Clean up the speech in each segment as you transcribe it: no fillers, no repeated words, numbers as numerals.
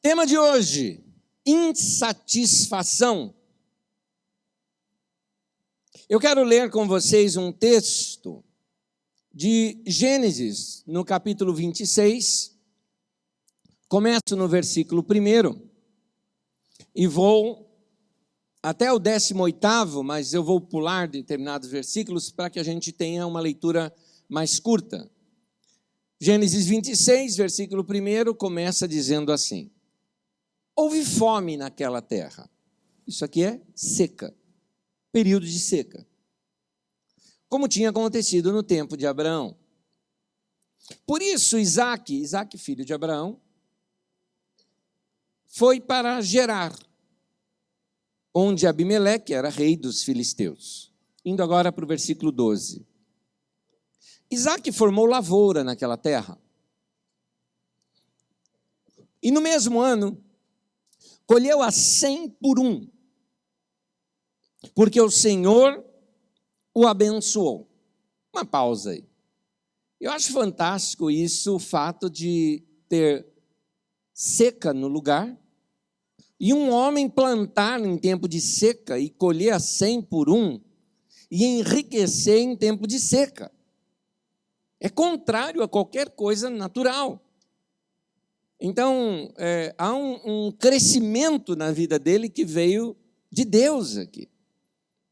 Tema de hoje: insatisfação. Eu quero ler com vocês um texto de Gênesis, no capítulo 26. Começo no versículo 1 e vou até o 18º, mas eu vou pular determinados versículos para que a gente tenha uma leitura mais curta. Gênesis 26, versículo 1, começa dizendo assim: houve fome naquela terra. Isso aqui é seca, período de seca, como tinha acontecido no tempo de Abraão. Por isso Isaque, filho de Abraão, foi para Gerar, onde Abimeleque era rei dos filisteus. Indo agora para o versículo 12. Isaque formou lavoura naquela terra. E no mesmo ano, colheu a 100 por 1, porque o Senhor o abençoou. Uma pausa aí. Eu acho fantástico isso, o fato de ter seca no lugar, e um homem plantar em tempo de seca e colher a 100 por 1, e enriquecer em tempo de seca. É contrário a qualquer coisa natural. Então, há um crescimento na vida dele que veio de Deus aqui.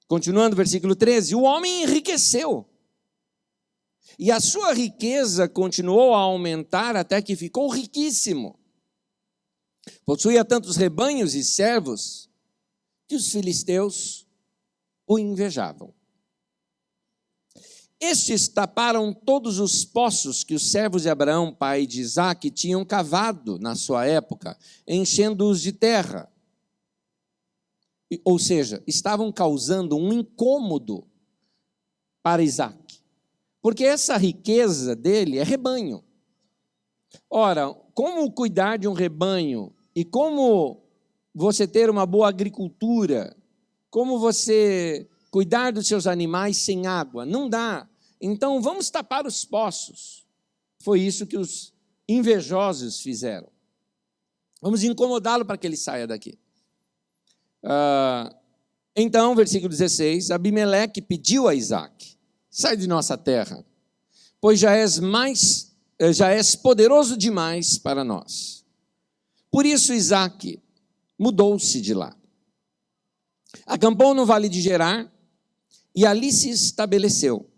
Continuando, versículo 13, o homem enriqueceu, e a sua riqueza continuou a aumentar até que ficou riquíssimo. Possuía tantos rebanhos e servos que os filisteus o invejavam. Estes taparam todos os poços que os servos de Abraão, pai de Isaque, tinham cavado na sua época, enchendo-os de terra. Ou seja, estavam causando um incômodo para Isaque, porque essa riqueza dele é rebanho. Ora, como cuidar de um rebanho e como você ter uma boa agricultura, como você cuidar dos seus animais sem água? Não dá. Então, vamos tapar os poços. Foi isso que os invejosos fizeram. Vamos incomodá-lo para que ele saia daqui. Então, versículo 16, Abimeleque pediu a Isaque: sai de nossa terra, pois já és poderoso demais para nós. Por isso Isaque mudou-se de lá. Acampou no vale de Gerar e ali se estabeleceu.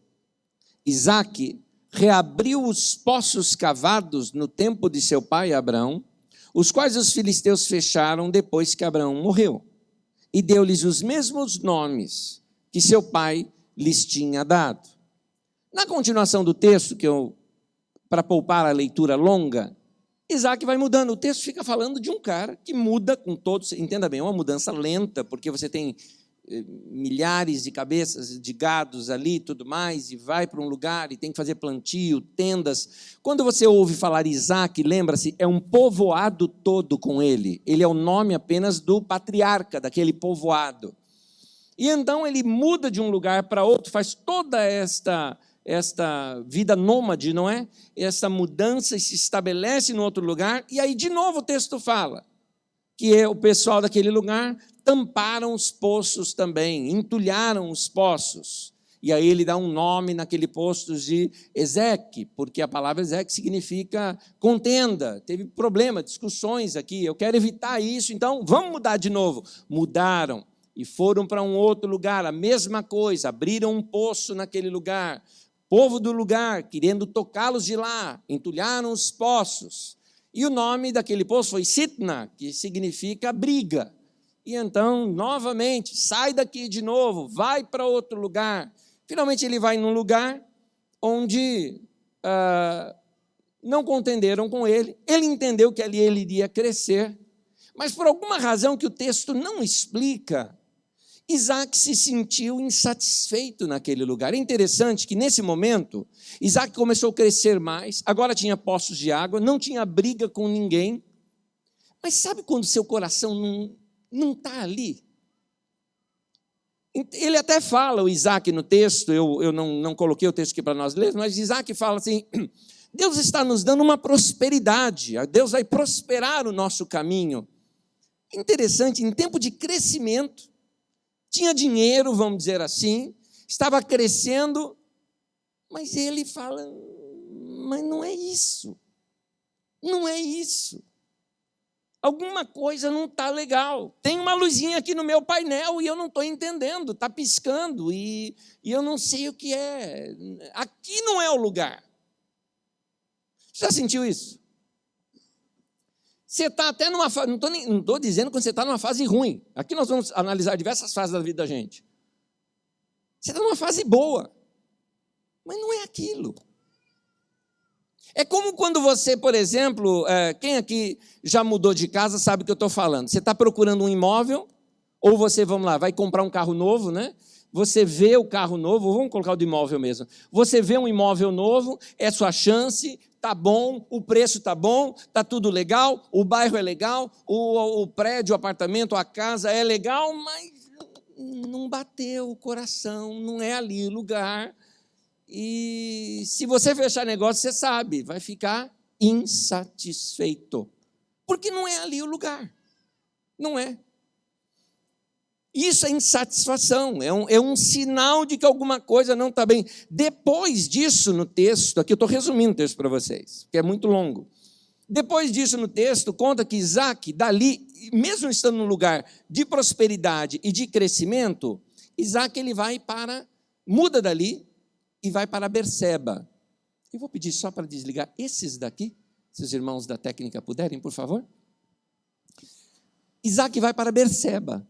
Isaque reabriu os poços cavados no tempo de seu pai Abraão, os quais os filisteus fecharam depois que Abraão morreu, e deu-lhes os mesmos nomes que seu pai lhes tinha dado. Na continuação do texto, para poupar a leitura longa, Isaque vai mudando. O texto fica falando de um cara que muda com todos. Entenda bem, é uma mudança lenta, porque você tem milhares de cabeças de gados ali e tudo mais, e vai para um lugar e tem que fazer plantio, tendas. Quando você ouve falar Isaque, lembra-se, é um povoado todo com ele. Ele é o nome apenas do patriarca daquele povoado. E então ele muda de um lugar para outro, faz toda esta vida nômade, não é? Essa mudança, e se estabelece em outro lugar, e aí de novo o texto fala que o pessoal daquele lugar tamparam os poços também, entulharam os poços. E aí ele dá um nome naquele poço de Ezeque, porque a palavra Ezeque significa contenda. Teve problema, discussões aqui, eu quero evitar isso, então vamos mudar de novo. Mudaram e foram para um outro lugar, a mesma coisa, abriram um poço naquele lugar. Povo do lugar, querendo tocá-los de lá, entulharam os poços. E o nome daquele poço foi Sitna, que significa briga. E então, novamente, sai daqui de novo, vai para outro lugar. Finalmente ele vai num lugar onde não contenderam com ele. Ele entendeu que ali ele iria crescer, mas por alguma razão que o texto não explica, Isaque se sentiu insatisfeito naquele lugar. É interessante que, nesse momento, Isaque começou a crescer mais, agora tinha poços de água, não tinha briga com ninguém. Mas sabe quando seu coração não está ali? Ele até fala, o Isaque, no texto, eu não coloquei o texto aqui para nós lermos, mas Isaque fala assim, Deus está nos dando uma prosperidade, Deus vai prosperar o nosso caminho. Interessante, em tempo de crescimento, tinha dinheiro, vamos dizer assim, estava crescendo, mas ele fala, mas não é isso, não é isso. Alguma coisa não está legal. Tem uma luzinha aqui no meu painel e eu não estou entendendo, está piscando e eu não sei o que é. Aqui não é o lugar. Já sentiu isso? Você está até numa fase, não estou dizendo quando você está numa fase ruim. Aqui nós vamos analisar diversas fases da vida da gente. Você está numa fase boa, mas não é aquilo. É como quando você, por exemplo, quem aqui já mudou de casa sabe o que eu estou falando. Você está procurando um imóvel, ou você, vamos lá, vai comprar um carro novo, né? Você vê o carro novo, vamos colocar o do imóvel mesmo. Você vê um imóvel novo, é sua chance, está bom, o preço está bom, está tudo legal, o bairro é legal, o prédio, o apartamento, a casa é legal, mas não bateu o coração, não é ali o lugar. E se você fechar negócio, você sabe, vai ficar insatisfeito. Porque não é ali o lugar. Não é. Isso é insatisfação, é um sinal de que alguma coisa não está bem. Depois disso, no texto, aqui eu estou resumindo o texto para vocês, que é muito longo. Depois disso, no texto, conta que Isaac, dali, mesmo estando num lugar de prosperidade e de crescimento, Isaac ele muda dali, e vai para Berseba. Eu vou pedir só para desligar esses daqui, se os irmãos da técnica puderem, por favor. Isaac vai para Berseba.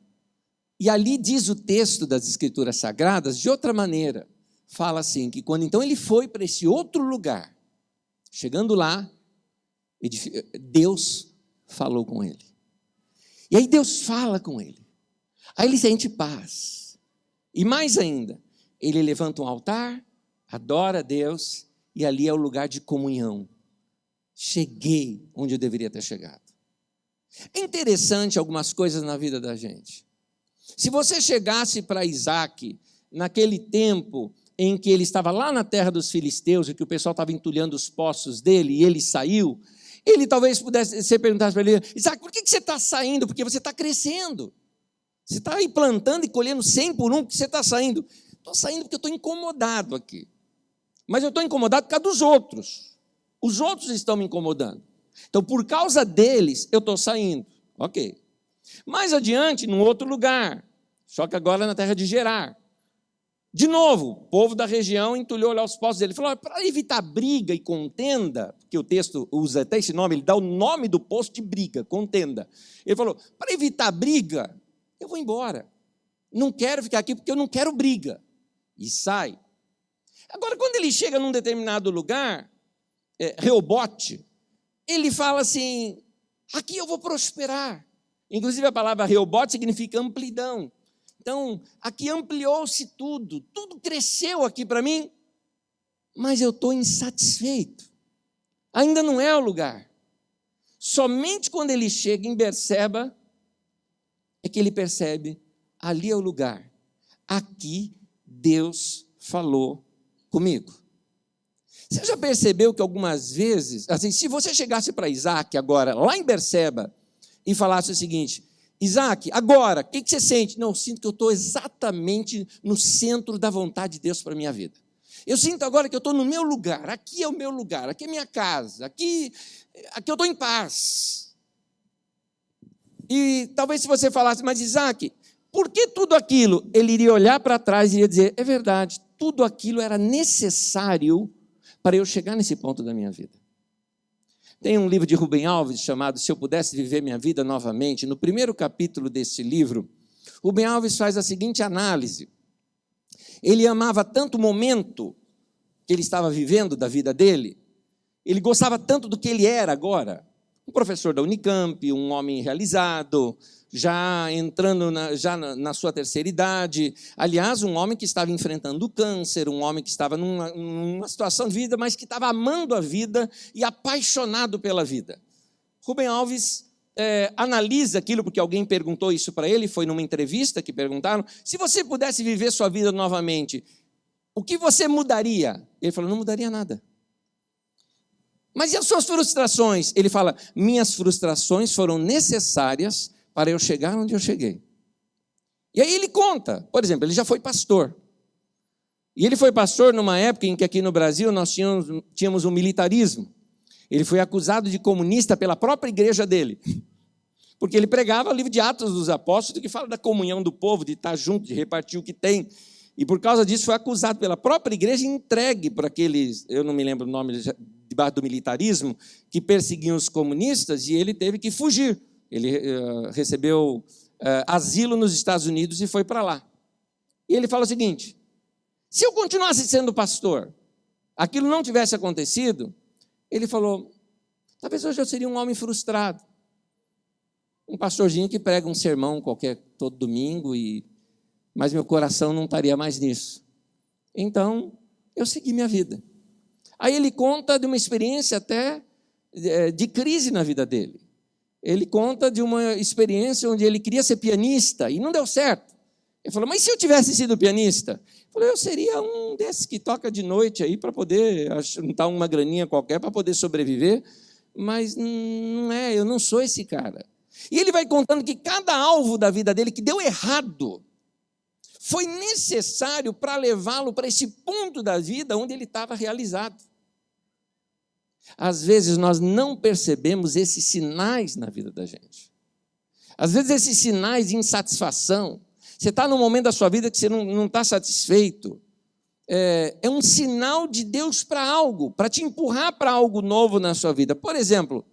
E ali diz o texto das Escrituras Sagradas, de outra maneira, fala assim, que quando então ele foi para esse outro lugar, chegando lá, Deus falou com ele. E aí Deus fala com ele. Aí ele sente paz. E mais ainda, ele levanta um altar, adora a Deus, e ali é o lugar de comunhão. Cheguei onde eu deveria ter chegado. É interessante algumas coisas na vida da gente. Se você chegasse para Isaac, naquele tempo em que ele estava lá na terra dos filisteus, e que o pessoal estava entulhando os poços dele, e ele saiu, ele talvez pudesse, você perguntasse para ele, Isaac, por que você está saindo? Porque você está crescendo. Você está aí plantando e colhendo 100 por 1, porque você está saindo. Estou saindo porque eu estou incomodado aqui. Mas eu estou incomodado por causa dos outros. Os outros estão me incomodando. Então, por causa deles, eu estou saindo. Ok. Mais adiante, num outro lugar, só que agora na terra de Gerar. De novo, o povo da região entulhou lá os poços dele. Ele falou, para evitar briga e contenda, porque o texto usa até esse nome, ele dá o nome do poço de briga, contenda. Ele falou, para evitar briga, eu vou embora. Não quero ficar aqui porque eu não quero briga. E sai. Agora, quando ele chega num determinado lugar, Reobote, ele fala assim, aqui eu vou prosperar. Inclusive a palavra Reobote significa amplidão. Então, aqui ampliou-se tudo cresceu aqui para mim, mas eu estou insatisfeito. Ainda não é o lugar. Somente quando ele chega em Berseba, é que ele percebe, ali é o lugar. Aqui Deus falou comigo. Você já percebeu que algumas vezes, assim, se você chegasse para Isaac agora, lá em Berseba, e falasse o seguinte, Isaac, agora, o que você sente? Não, eu sinto que eu estou exatamente no centro da vontade de Deus para a minha vida. Eu sinto agora que eu estou no meu lugar, aqui é o meu lugar, aqui é minha casa, aqui eu estou em paz. E talvez se você falasse, mas Isaac, por que tudo aquilo? Ele iria olhar para trás e iria dizer, é verdade, tudo aquilo era necessário para eu chegar nesse ponto da minha vida. Tem um livro de Rubem Alves chamado Se Eu Pudesse Viver Minha Vida Novamente. No primeiro capítulo desse livro, Rubem Alves faz a seguinte análise. Ele amava tanto o momento que ele estava vivendo da vida dele, ele gostava tanto do que ele era agora. Um professor da Unicamp, um homem realizado, já entrando na sua terceira idade. Aliás, um homem que estava enfrentando o câncer, um homem que estava numa situação de vida, mas que estava amando a vida e apaixonado pela vida. Rubem Alves analisa aquilo, porque alguém perguntou isso para ele, foi numa entrevista que perguntaram, se você pudesse viver sua vida novamente, o que você mudaria? Ele falou, não mudaria nada. Mas e as suas frustrações? Ele fala, minhas frustrações foram necessárias para eu chegar onde eu cheguei. E aí ele conta, por exemplo, ele já foi pastor. E ele foi pastor numa época em que aqui no Brasil nós tínhamos um militarismo. Ele foi acusado de comunista pela própria igreja dele. Porque ele pregava o livro de Atos dos Apóstolos, que fala da comunhão do povo, de estar junto, de repartir o que tem. E por causa disso foi acusado pela própria igreja e entregue para aqueles, eu não me lembro o nome, debaixo do militarismo, que perseguiam os comunistas, e ele teve que fugir. Ele recebeu asilo nos Estados Unidos e foi para lá. E ele fala o seguinte, se eu continuasse sendo pastor, aquilo não tivesse acontecido, ele falou, talvez hoje eu seria um homem frustrado. Um pastorzinho que prega um sermão qualquer todo domingo, mas meu coração não estaria mais nisso. Então, eu segui minha vida. Aí ele conta de uma experiência até de crise na vida dele. Ele conta de uma experiência onde ele queria ser pianista e não deu certo. Ele falou, mas se eu tivesse sido pianista? Ele falou, eu seria um desses que toca de noite aí para poder juntar uma graninha qualquer para poder sobreviver, mas não é, eu não sou esse cara. E ele vai contando que cada alvo da vida dele que deu errado foi necessário para levá-lo para esse ponto da vida onde ele estava realizado. Às vezes nós não percebemos esses sinais na vida da gente. Às vezes esses sinais de insatisfação. Você está num momento da sua vida que você não está satisfeito. É um sinal de Deus para algo, para te empurrar para algo novo na sua vida. Por exemplo,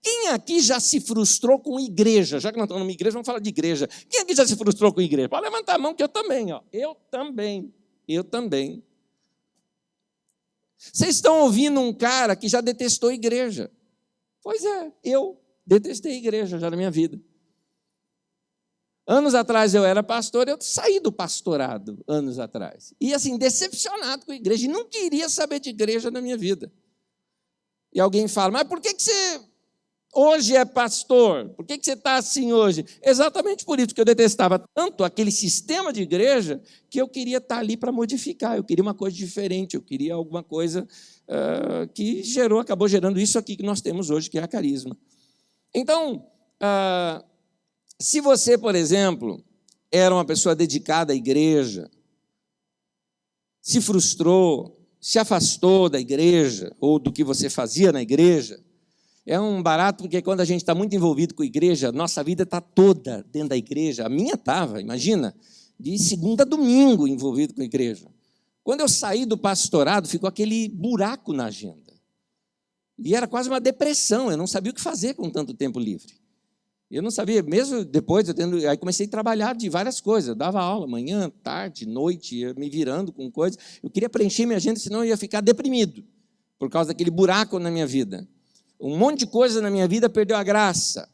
quem aqui já se frustrou com igreja? Já que nós estamos numa igreja, vamos falar de igreja. Quem aqui já se frustrou com igreja? Pode levantar a mão que eu também. Ó. Eu também. Vocês estão ouvindo um cara que já detestou igreja. Pois é, eu detestei igreja já na minha vida. Anos atrás eu era pastor, eu saí do pastorado anos atrás. E assim, decepcionado com a igreja, e não queria saber de igreja na minha vida. E alguém fala, mas por que você hoje é pastor? Por que você está assim hoje? Exatamente por isso que eu detestava tanto aquele sistema de igreja que eu queria estar ali para modificar, eu queria uma coisa diferente, eu queria alguma coisa que acabou gerando isso aqui que nós temos hoje, que é a carisma. Então, se você, por exemplo, era uma pessoa dedicada à igreja, se frustrou, se afastou da igreja ou do que você fazia na igreja, é um barato, porque quando a gente está muito envolvido com a igreja, nossa vida está toda dentro da igreja. A minha estava, imagina, de segunda a domingo envolvido com a igreja. Quando eu saí do pastorado, ficou aquele buraco na agenda. E era quase uma depressão, eu não sabia o que fazer com tanto tempo livre. Eu não sabia, mesmo depois, aí comecei a trabalhar de várias coisas. Eu dava aula manhã, tarde, noite, ia me virando com coisas. Eu queria preencher minha agenda, senão eu ia ficar deprimido, por causa daquele buraco na minha vida. Um monte de coisa na minha vida perdeu a graça.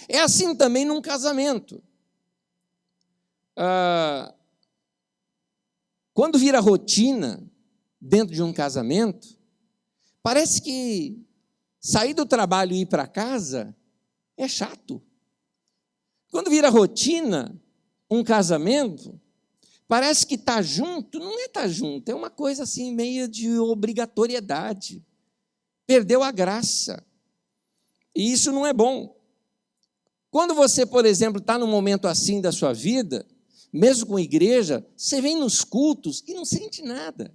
É assim também num casamento. Quando vira rotina dentro de um casamento, parece que sair do trabalho e ir para casa é chato. Quando vira rotina um casamento, parece que estar junto não é estar junto, é uma coisa assim meio de obrigatoriedade. Perdeu a graça. E isso não é bom. Quando você, por exemplo, está num momento assim da sua vida, mesmo com igreja, você vem nos cultos e não sente nada.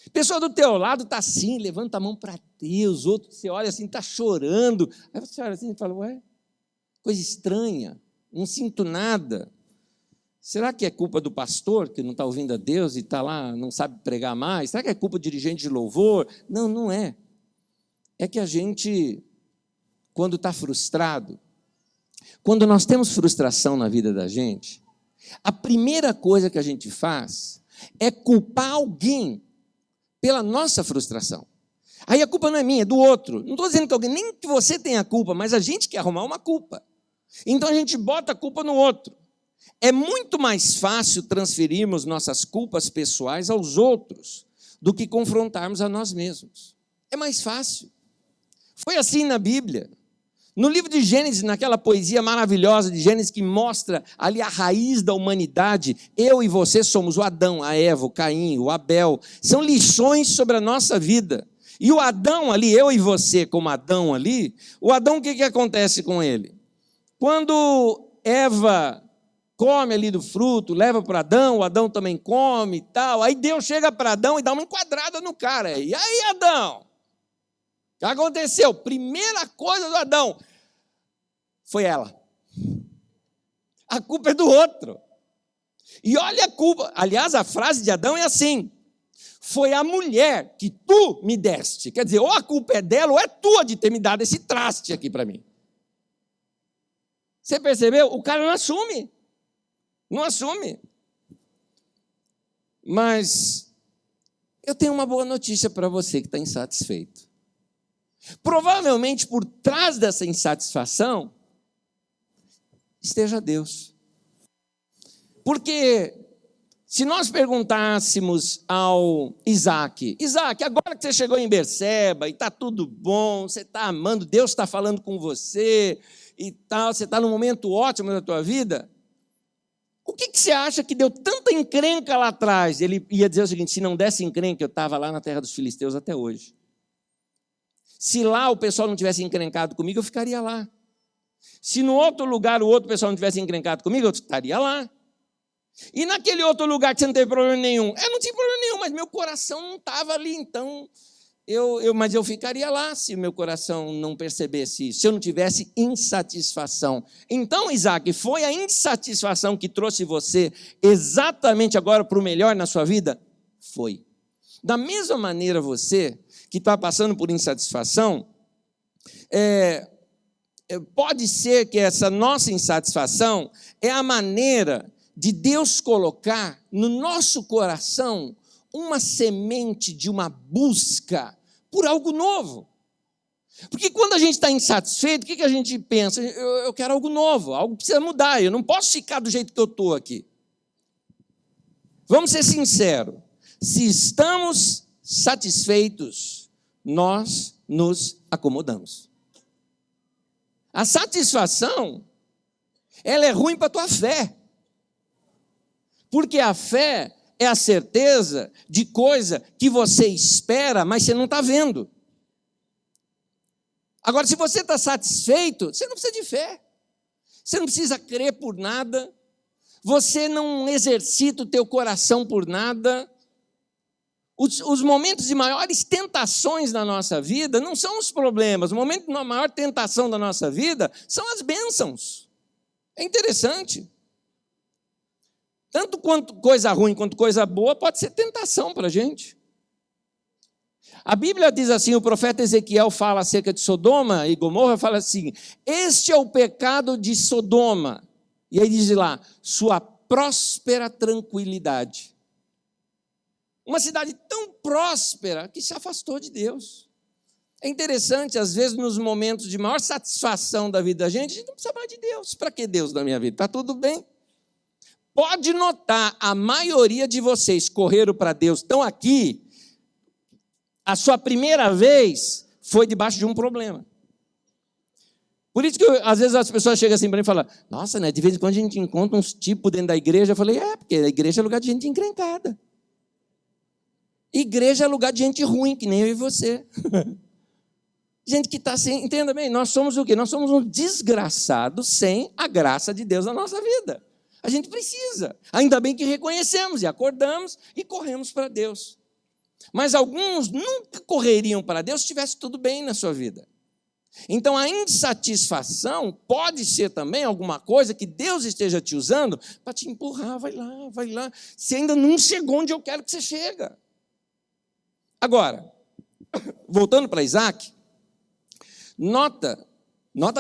A pessoa do teu lado está assim, levanta a mão para Deus, outro você olha assim, está chorando. Aí você olha assim e fala, ué, coisa estranha, não sinto nada. Será que é culpa do pastor que não está ouvindo a Deus e está lá, não sabe pregar mais? Será que é culpa do dirigente de louvor? Não, não é. É que a gente, quando está frustrado, quando nós temos frustração na vida da gente, a primeira coisa que a gente faz é culpar alguém pela nossa frustração. Aí a culpa não é minha, é do outro. Não estou dizendo que alguém, nem que você tenha culpa, mas a gente quer arrumar uma culpa. Então a gente bota a culpa no outro. É muito mais fácil transferirmos nossas culpas pessoais aos outros do que confrontarmos a nós mesmos. É mais fácil. Foi assim na Bíblia. No livro de Gênesis, naquela poesia maravilhosa de Gênesis que mostra ali a raiz da humanidade, eu e você somos o Adão, a Eva, o Caim, o Abel. São lições sobre a nossa vida. E o Adão ali, eu e você como Adão ali, o Adão, o que acontece com ele? Quando Eva come ali do fruto, leva para Adão, o Adão também come e tal, aí Deus chega para Adão e dá uma enquadrada no cara. E aí, Adão? O que aconteceu? Primeira coisa do Adão foi ela. A culpa é do outro. E olha a culpa. Aliás, a frase de Adão é assim: foi a mulher que tu me deste. Quer dizer, ou a culpa é dela ou é tua de ter me dado esse traste aqui para mim. Você percebeu? O cara não assume. Não assume. Mas eu tenho uma boa notícia para você que está insatisfeito. Provavelmente por trás dessa insatisfação esteja Deus. Porque se nós perguntássemos ao Isaac, agora que você chegou em Berseba e está tudo bom, você está amando, Deus está falando com você e tal, você está num momento ótimo da tua vida, o que você acha que deu tanta encrenca lá atrás? Ele ia dizer o seguinte: se não desse encrenca, eu estava lá na terra dos filisteus até hoje. Se lá o pessoal não tivesse encrencado comigo, eu ficaria lá. Se no outro lugar o outro pessoal não tivesse encrencado comigo, eu estaria lá. E naquele outro lugar que você não teve problema nenhum, eu não tinha problema nenhum, mas meu coração não estava ali, então mas eu ficaria lá se o meu coração não percebesse isso, se eu não tivesse insatisfação. Então, Isaac, foi a insatisfação que trouxe você exatamente agora para o melhor na sua vida? Foi. Da mesma maneira, você que está passando por insatisfação, pode ser que essa nossa insatisfação é a maneira de Deus colocar no nosso coração uma semente de uma busca por algo novo. Porque quando a gente está insatisfeito, o que a gente pensa? Eu quero algo novo, algo precisa mudar, eu não posso ficar do jeito que eu estou aqui. Vamos ser sinceros, se estamos satisfeitos, nós nos acomodamos. A satisfação, ela é ruim para a tua fé. Porque a fé é a certeza de coisa que você espera, mas você não está vendo. Agora, se você está satisfeito, você não precisa de fé. Você não precisa crer por nada. Você não exercita o teu coração por nada. Os momentos de maiores tentações na nossa vida não são os problemas. O momento de maior tentação da nossa vida são as bênçãos. É interessante. Tanto quanto coisa ruim quanto coisa boa pode ser tentação para a gente. A Bíblia diz assim, o profeta Ezequiel fala acerca de Sodoma e Gomorra, fala assim: este é o pecado de Sodoma. E aí diz lá, sua próspera tranquilidade. Uma cidade tão próspera que se afastou de Deus. É interessante, às vezes, nos momentos de maior satisfação da vida da gente, a gente não precisa mais de Deus. Para que Deus na minha vida? Está tudo bem. Pode notar, a maioria de vocês correram para Deus, estão aqui, a sua primeira vez foi debaixo de um problema. Por isso que às vezes as pessoas chegam assim para mim e falam: nossa, né, de vez em quando a gente encontra uns tipos dentro da igreja. Eu falei: porque a igreja é lugar de gente encrencada. Igreja é lugar de gente ruim, que nem eu e você. Gente que está sem... Entenda bem, nós somos o quê? Nós somos um desgraçado sem a graça de Deus na nossa vida. A gente precisa. Ainda bem que reconhecemos e acordamos e corremos para Deus. Mas alguns nunca correriam para Deus se estivesse tudo bem na sua vida. Então a insatisfação pode ser também alguma coisa que Deus esteja te usando para te empurrar. Vai lá, vai lá. Você ainda não chegou onde eu quero que você chegue. Agora, voltando para Isaac, nota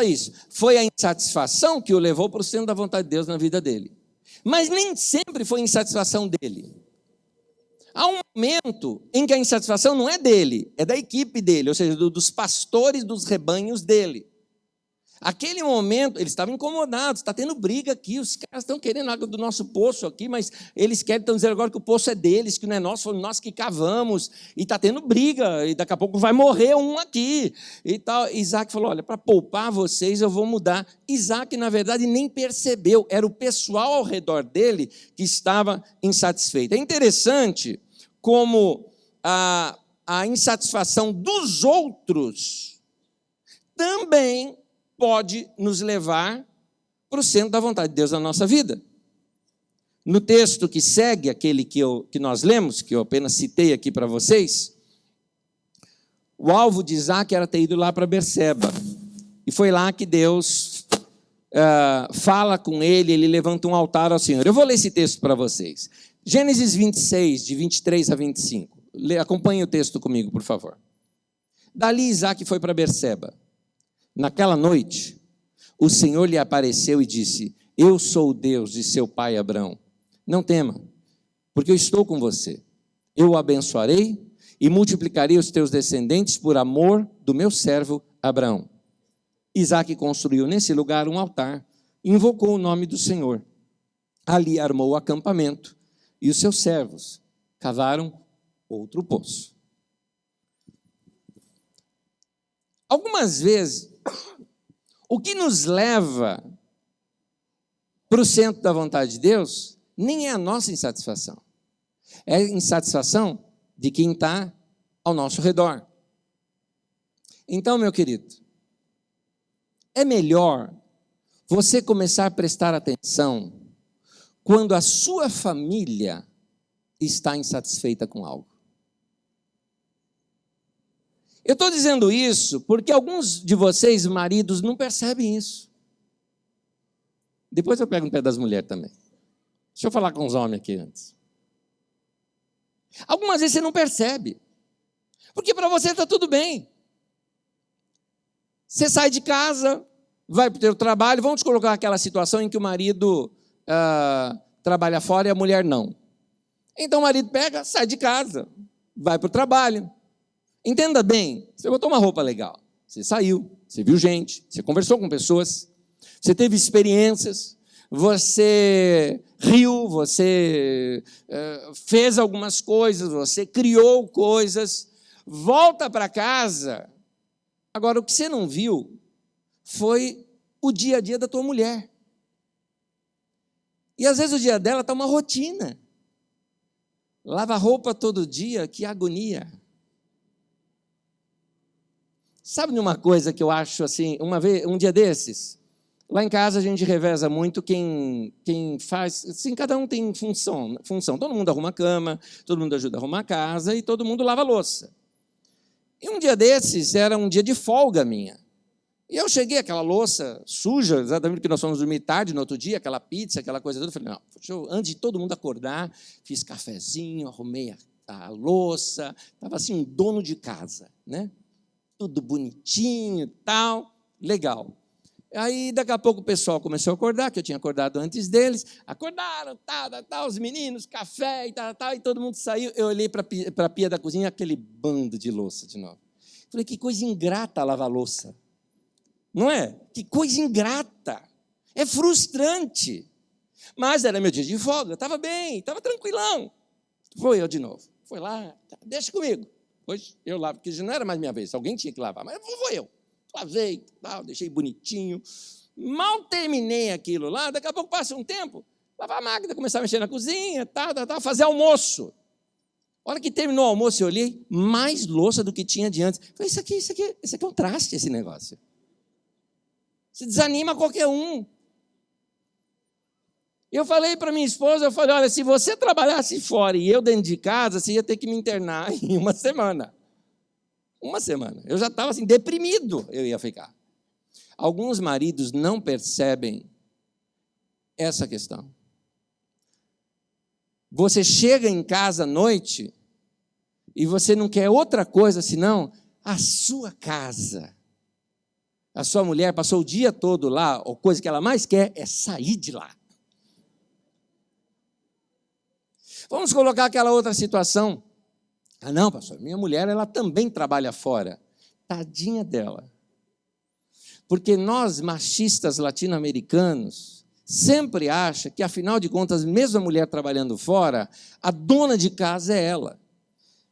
isso, foi a insatisfação que o levou para o centro da vontade de Deus na vida dele. Mas nem sempre foi insatisfação dele. Há um momento em que a insatisfação não é dele, é da equipe dele, ou seja, dos pastores dos rebanhos dele. Aquele momento, eles estavam incomodados, está tendo briga aqui, os caras estão querendo água do nosso poço aqui, mas eles estão dizendo agora que o poço é deles, que não é nosso, foi nós que cavamos, e está tendo briga, e daqui a pouco vai morrer um aqui, e tal. Isaac falou: olha, para poupar vocês eu vou mudar. Isaac, na verdade, nem percebeu, era o pessoal ao redor dele que estava insatisfeito. É interessante como a insatisfação dos outros também pode nos levar para o centro da vontade de Deus na nossa vida. No texto que segue, aquele que nós lemos, que eu apenas citei aqui para vocês, o alvo de Isaac era ter ido lá para Berseba. E foi lá que Deus fala com ele, ele levanta um altar ao Senhor. Eu vou ler esse texto para vocês. Gênesis 26, de 23 a 25. Acompanhe o texto comigo, por favor. Dali Isaac foi para Berseba. Naquela noite, o Senhor lhe apareceu e disse: eu sou o Deus de seu pai Abrão. Não tema, porque eu estou com você. Eu o abençoarei e multiplicarei os teus descendentes por amor do meu servo Abraão. Isaac construiu nesse lugar um altar e invocou o nome do Senhor. Ali armou o acampamento e os seus servos cavaram outro poço. Algumas vezes, o que nos leva para o centro da vontade de Deus nem é a nossa insatisfação. É a insatisfação de quem está ao nosso redor. Então, meu querido, é melhor você começar a prestar atenção quando a sua família está insatisfeita com algo. Eu estou dizendo isso porque alguns de vocês, maridos, não percebem isso. Depois eu pego no pé das mulheres também. Deixa eu falar com os homens aqui antes. Algumas vezes você não percebe, porque para você está tudo bem. Você sai de casa, vai para o seu trabalho, vamos te colocar aquela situação em que o marido trabalha fora e a mulher não. Então o marido pega, sai de casa, vai para o trabalho. Entenda bem, você botou uma roupa legal, você saiu, você viu gente, você conversou com pessoas, você teve experiências, você riu, você fez algumas coisas, você criou coisas, volta para casa. Agora, o que você não viu foi o dia a dia da tua mulher. E às vezes o dia dela está uma rotina. Lava roupa todo dia, que agonia. Sabe de uma coisa que eu acho assim, um dia desses, lá em casa a gente reveza muito quem faz, assim, cada um tem função. Todo mundo arruma a cama, todo mundo ajuda a arrumar a casa e todo mundo lava a louça. E um dia desses era um dia de folga minha. E eu cheguei, aquela louça suja, exatamente porque nós fomos dormir tarde no outro dia, aquela pizza, aquela coisa toda. Eu falei, não, antes de todo mundo acordar, fiz cafezinho, arrumei a louça, estava assim um dono de casa, né? Tudo bonitinho e tal, legal. Aí, daqui a pouco, o pessoal começou a acordar, que eu tinha acordado antes deles. Acordaram, os meninos, café e tal, e todo mundo saiu. Eu olhei para a pia da cozinha, aquele bando de louça de novo. Falei, que coisa ingrata lavar louça. Não é? Que coisa ingrata. É frustrante. Mas era meu dia de folga, estava bem, estava tranquilão. Foi eu de novo. Foi lá, deixa comigo. Hoje eu lavo, porque já não era mais minha vez, alguém tinha que lavar, mas vou eu. Lavei, tal, deixei bonitinho. Mal terminei aquilo lá, daqui a pouco passa um tempo, lavar a máquina, começar a mexer na cozinha, fazer almoço. A hora que terminou o almoço, eu olhei, mais louça do que tinha de antes. Falei, isso aqui é um traste, esse negócio. Se desanima qualquer um. Eu falei para minha esposa, olha, se você trabalhasse fora e eu dentro de casa, você ia ter que me internar em uma semana. Uma semana. Eu já estava assim, deprimido, eu ia ficar. Alguns maridos não percebem essa questão. Você chega em casa à noite e você não quer outra coisa senão a sua casa. A sua mulher passou o dia todo lá, a coisa que ela mais quer é sair de lá. Vamos colocar aquela outra situação. Ah, não, pastor, minha mulher, ela também trabalha fora. Tadinha dela. Porque nós, machistas latino-americanos, sempre acham que, afinal de contas, mesmo a mulher trabalhando fora, a dona de casa é ela.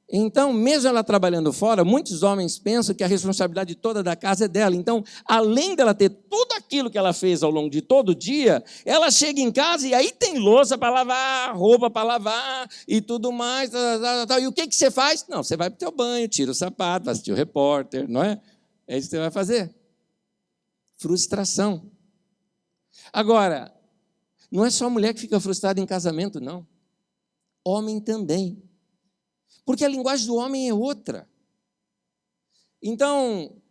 Então, mesmo ela trabalhando fora, muitos homens pensam que a responsabilidade toda da casa é dela. Então, além dela ter tudo aquilo que ela fez ao longo de todo o dia, ela chega em casa e aí tem louça para lavar, roupa para lavar e tudo mais. E o que você faz? Não, você vai para o teu banho, tira o sapato, vai assistir o repórter, não é? É isso que você vai fazer. Frustração. Agora, não é só a mulher que fica frustrada em casamento, não. Homem também. Porque a linguagem do homem é outra. Então,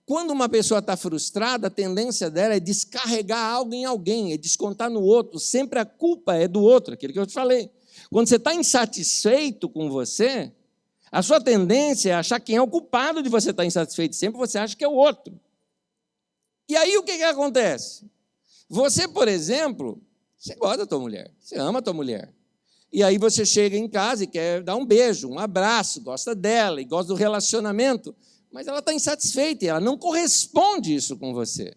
quando uma pessoa está frustrada, a tendência dela é descarregar algo em alguém, é descontar no outro. Sempre a culpa é do outro, aquilo que eu te falei. Quando você está insatisfeito com você, a sua tendência é achar quem é o culpado de você estar insatisfeito. Sempre você acha que é o outro. E aí o que acontece? Você, por exemplo, você gosta da tua mulher, você ama a tua mulher. E aí você chega em casa e quer dar um beijo, um abraço, gosta dela e gosta do relacionamento, mas ela está insatisfeita e ela não corresponde isso com você.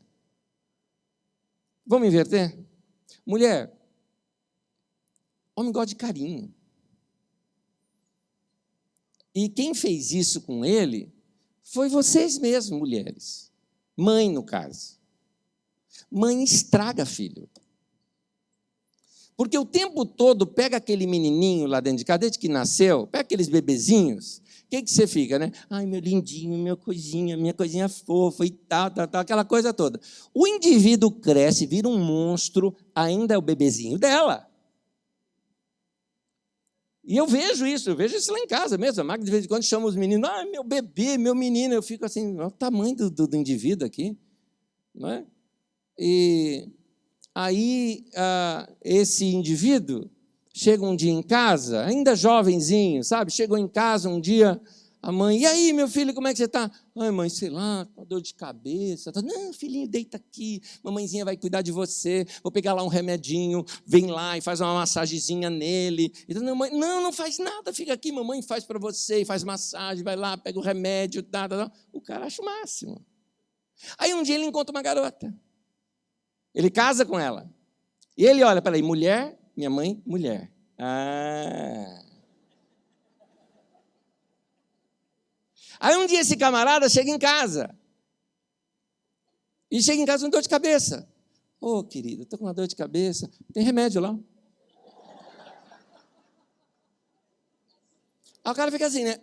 Vamos inverter? Mulher, homem gosta de carinho. E quem fez isso com ele foi vocês mesmos, mulheres. Mãe, no caso. Mãe estraga filho. Porque o tempo todo pega aquele menininho lá dentro de casa, desde que nasceu, pega aqueles bebezinhos, o que você fica, né? Ai, meu lindinho, minha coisinha fofa e tal, aquela coisa toda. O indivíduo cresce, vira um monstro, ainda é o bebezinho dela. E eu vejo isso lá em casa mesmo. A Magda de vez em quando chama os meninos, ai, meu bebê, meu menino. Eu fico assim, olha o tamanho do indivíduo aqui. Não é? E aí, esse indivíduo chega um dia em casa, ainda jovenzinho, sabe? Chegou em casa um dia, a mãe, e aí, meu filho, como é que você está? Ai, mãe, sei lá, com dor de cabeça. Não, filhinho, deita aqui, mamãezinha vai cuidar de você, vou pegar lá um remedinho, vem lá e faz uma massagenzinha nele. Então, não, mãe, não faz nada, fica aqui, mamãe faz para você, e faz massagem, vai lá, pega o remédio, O cara acha o máximo. Aí um dia ele encontra uma garota. Ele casa com ela. E ele olha para aí, mulher, minha mãe, mulher. Aí um dia esse camarada chega em casa. E chega em casa com dor de cabeça. Ô, querido, estou com uma dor de cabeça. Tem remédio lá. Aí o cara fica assim, né?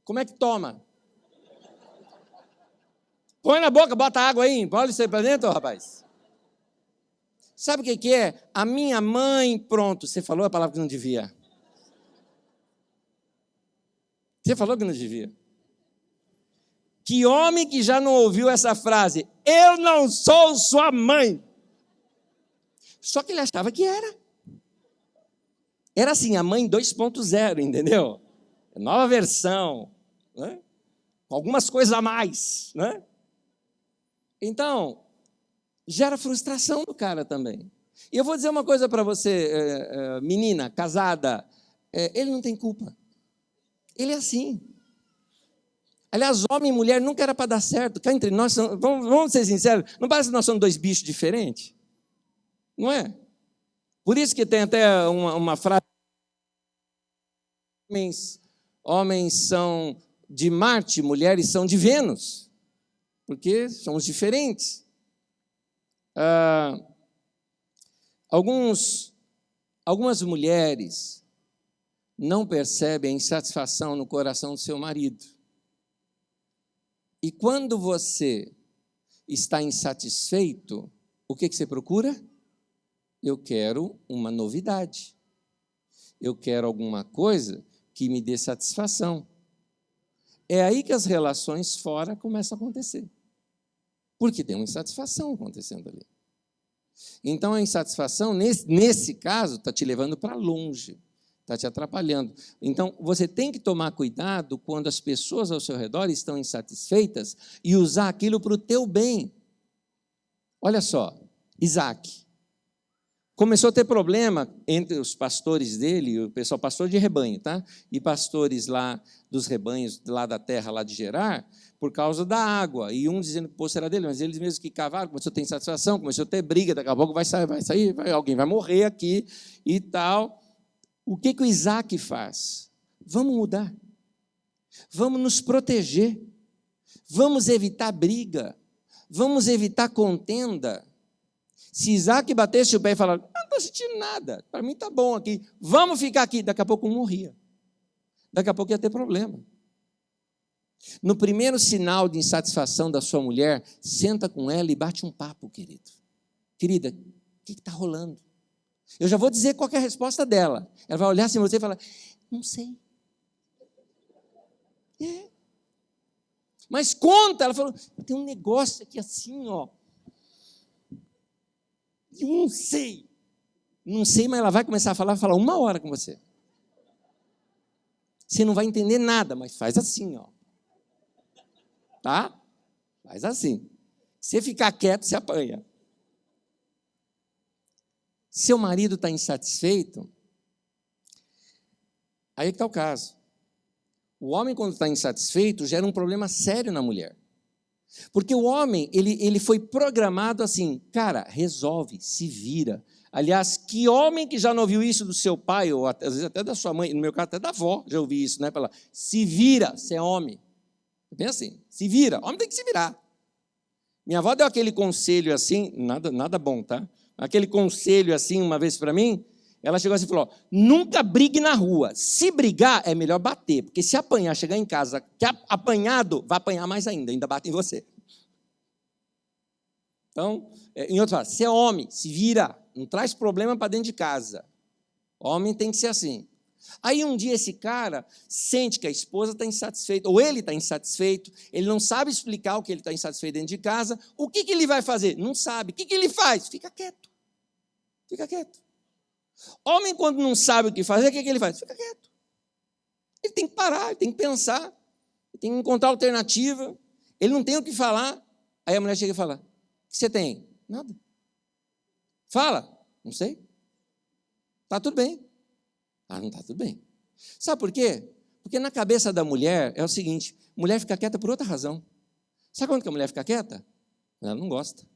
Como é que toma? Põe na boca, bota água aí, olha isso aí para dentro, rapaz. Sabe o que é? A minha mãe, pronto, você falou a palavra que não devia. Você falou que não devia. Que homem que já não ouviu essa frase? Eu não sou sua mãe. Só que ele achava que era. Era assim, a mãe 2.0, entendeu? Nova versão, né? Com algumas coisas a mais, né? Então, gera frustração no cara também. E eu vou dizer uma coisa para você, menina, casada, ele não tem culpa. Ele é assim. Aliás, homem e mulher nunca era para dar certo. Cá entre nós, vamos ser sinceros, não parece que nós somos dois bichos diferentes? Não é? Por isso que tem até uma frase, homens são de Marte, mulheres são de Vênus. Porque somos diferentes. Algumas mulheres não percebem a insatisfação no coração do seu marido. E quando você está insatisfeito, o que você procura? Eu quero uma novidade. Eu quero alguma coisa que me dê satisfação. É aí que as relações fora começam a acontecer. Porque tem uma insatisfação acontecendo ali. Então, a insatisfação, nesse caso, está te levando para longe, está te atrapalhando. Então, você tem que tomar cuidado quando as pessoas ao seu redor estão insatisfeitas e usar aquilo para o teu bem. Olha só, Isaac. começou a ter problema entre os pastores dele, o pessoal, pastor de rebanho, tá? E pastores lá dos rebanhos, lá da terra, lá de Gerar, por causa da água. E um dizendo que o poço era dele, mas eles mesmos que cavaram, começou a ter insatisfação, começou a ter briga, daqui a pouco vai sair, alguém vai morrer aqui e tal. O que o Isaac faz? Vamos mudar. Vamos nos proteger. Vamos evitar briga. Vamos evitar contenda. Se Isaac batesse o pé e falasse, não estou sentindo nada, para mim está bom aqui, vamos ficar aqui, daqui a pouco um morria. Daqui a pouco ia ter problema. No primeiro sinal de insatisfação da sua mulher, senta com ela e bate um papo, querido. Querida, o que está rolando? Eu já vou dizer qual é a resposta dela. Ela vai olhar assim para você e falar, não sei. Mas conta, ela falou, tem um negócio aqui assim, ó. Eu não sei. Não sei, mas ela vai começar a falar 1 hora com você. Você não vai entender nada, mas faz assim, ó. Tá? Faz assim. Se você ficar quieto, você apanha. Seu marido está insatisfeito, aí que está o caso. O homem, quando está insatisfeito, gera um problema sério na mulher. Porque o homem, ele foi programado assim, cara, resolve, se vira. Aliás, que homem que já não ouviu isso do seu pai, ou às vezes até da sua mãe, no meu caso até da avó, já ouvi isso, né? Falar, se vira, você é homem. É bem assim, se vira, homem tem que se virar. Minha avó deu aquele conselho assim, nada bom, tá? Aquele conselho assim uma vez para mim, ela chegou assim e falou, nunca brigue na rua, se brigar é melhor bater, porque se apanhar, chegar em casa, que apanhado, vai apanhar mais ainda bate em você. Então, em outras palavras, você é homem, se vira, não traz problema para dentro de casa. Homem tem que ser assim. Aí um dia esse cara sente que a esposa está insatisfeita, ou ele está insatisfeito, ele não sabe explicar o que ele está insatisfeito dentro de casa, o que ele vai fazer? Não sabe. O que ele faz? Fica quieto. Fica quieto. Homem, quando não sabe o que fazer, o que ele faz? Fica quieto. Ele tem que parar, ele tem que pensar, ele tem que encontrar alternativa, ele não tem o que falar. Aí a mulher chega e fala, o que você tem? Nada. Fala. Não sei. Está tudo bem. Ah, não está tudo bem. Sabe por quê? Porque na cabeça da mulher é o seguinte, mulher fica quieta por outra razão. Sabe quando que a mulher fica quieta? Ela não gosta.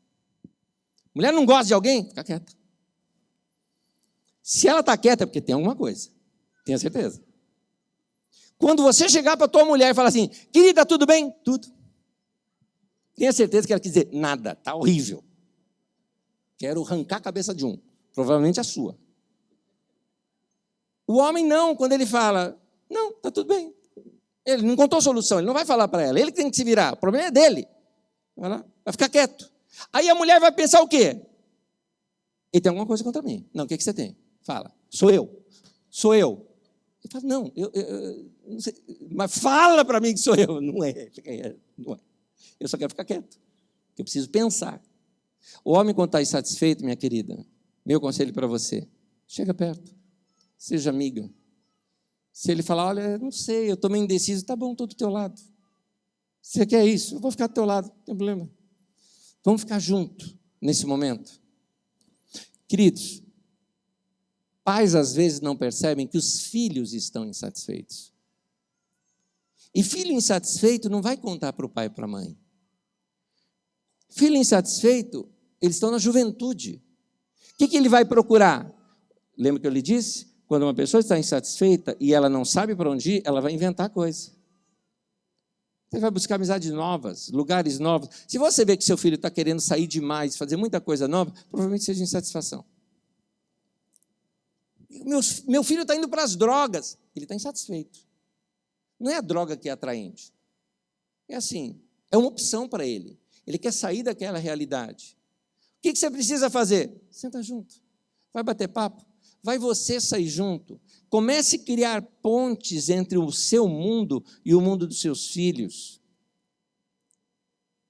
Mulher não gosta de alguém? Fica quieta. Se ela está quieta é porque tem alguma coisa. Tenha certeza. Quando você chegar para a tua mulher e falar assim, querida, tudo bem? Tudo. Tenha certeza que ela quer dizer, nada, está horrível. Quero arrancar a cabeça de um. Provavelmente a sua. O homem não, quando ele fala, não, está tudo bem. Ele não contou solução, ele não vai falar para ela, ele que tem que se virar, o problema é dele. Vai ficar quieto. Aí a mulher vai pensar o quê? Ele tem alguma coisa contra mim. Não, o que você tem? Fala, sou eu. Ele fala, não, eu não sei, mas fala para mim que sou eu. Não é. Eu só quero ficar quieto, eu preciso pensar. O homem, quando está insatisfeito, minha querida, meu conselho para você, chega perto. Seja amiga. Se ele falar, olha, não sei, eu estou meio indeciso, tá bom, estou do teu lado. Você quer isso? Eu vou ficar do teu lado, não tem problema. Vamos ficar juntos nesse momento. Queridos, pais às vezes não percebem que os filhos estão insatisfeitos. E filho insatisfeito não vai contar para o pai e para a mãe. Filho insatisfeito, eles estão na juventude. O que ele vai procurar? Lembra que eu lhe disse? Quando uma pessoa está insatisfeita e ela não sabe para onde ir, ela vai inventar coisa. Você vai buscar amizades novas, lugares novos. Se você vê que seu filho está querendo sair demais, fazer muita coisa nova, provavelmente seja insatisfação. Meu filho está indo para as drogas. Ele está insatisfeito. Não é a droga que é atraente. É assim, é uma opção para ele. Ele quer sair daquela realidade. O que você precisa fazer? Senta junto. Vai bater papo. Vai você sair junto. Comece a criar pontes entre o seu mundo e o mundo dos seus filhos.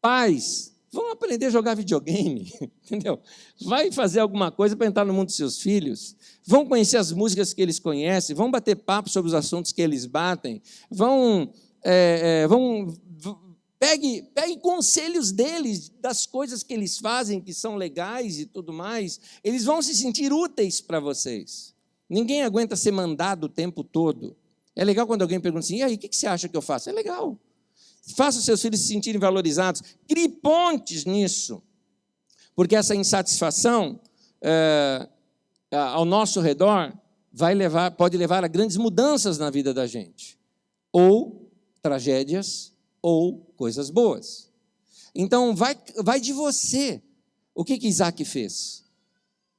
Pais, vão aprender a jogar videogame, entendeu? Vai fazer alguma coisa para entrar no mundo dos seus filhos. Vão conhecer as músicas que eles conhecem, vão bater papo sobre os assuntos que eles batem, vão Pegue conselhos deles, das coisas que eles fazem, que são legais e tudo mais. Eles vão se sentir úteis para vocês. Ninguém aguenta ser mandado o tempo todo. É legal quando alguém pergunta assim, e aí, o que você acha que eu faço? É legal. Faça os seus filhos se sentirem valorizados. Crie pontes nisso. Porque essa insatisfação ao nosso redor pode levar a grandes mudanças na vida da gente. Ou tragédias, ou coisas boas. Então, vai de você. O que Isaac fez?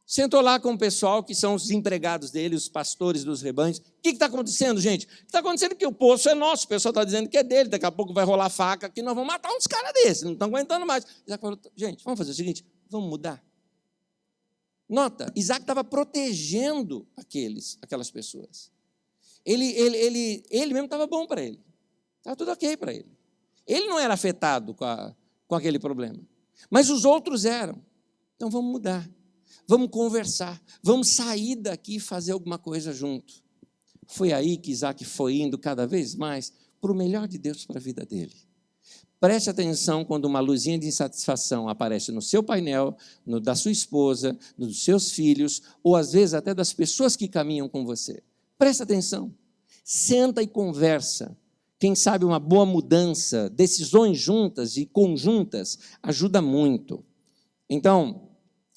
Sentou lá com o pessoal, que são os empregados dele, os pastores dos rebanhos. O que está acontecendo, gente? O que está acontecendo é que o poço é nosso, o pessoal está dizendo que é dele, daqui a pouco vai rolar faca aqui, nós vamos matar uns caras desses, não estão aguentando mais. Isaac falou, gente, vamos fazer o seguinte, vamos mudar. Nota, Isaac estava protegendo aquelas pessoas. Ele mesmo estava bom para ele. Estava tudo ok para ele. Ele não era afetado com aquele problema. Mas os outros eram. Então vamos mudar. Vamos conversar. Vamos sair daqui e fazer alguma coisa junto. Foi aí que Isaac foi indo cada vez mais para o melhor de Deus para a vida dele. Preste atenção quando uma luzinha de insatisfação aparece no seu painel, no da sua esposa, no dos seus filhos, ou às vezes até das pessoas que caminham com você. Preste atenção. Senta e conversa. Quem sabe uma boa mudança, decisões juntas e conjuntas, ajuda muito. Então,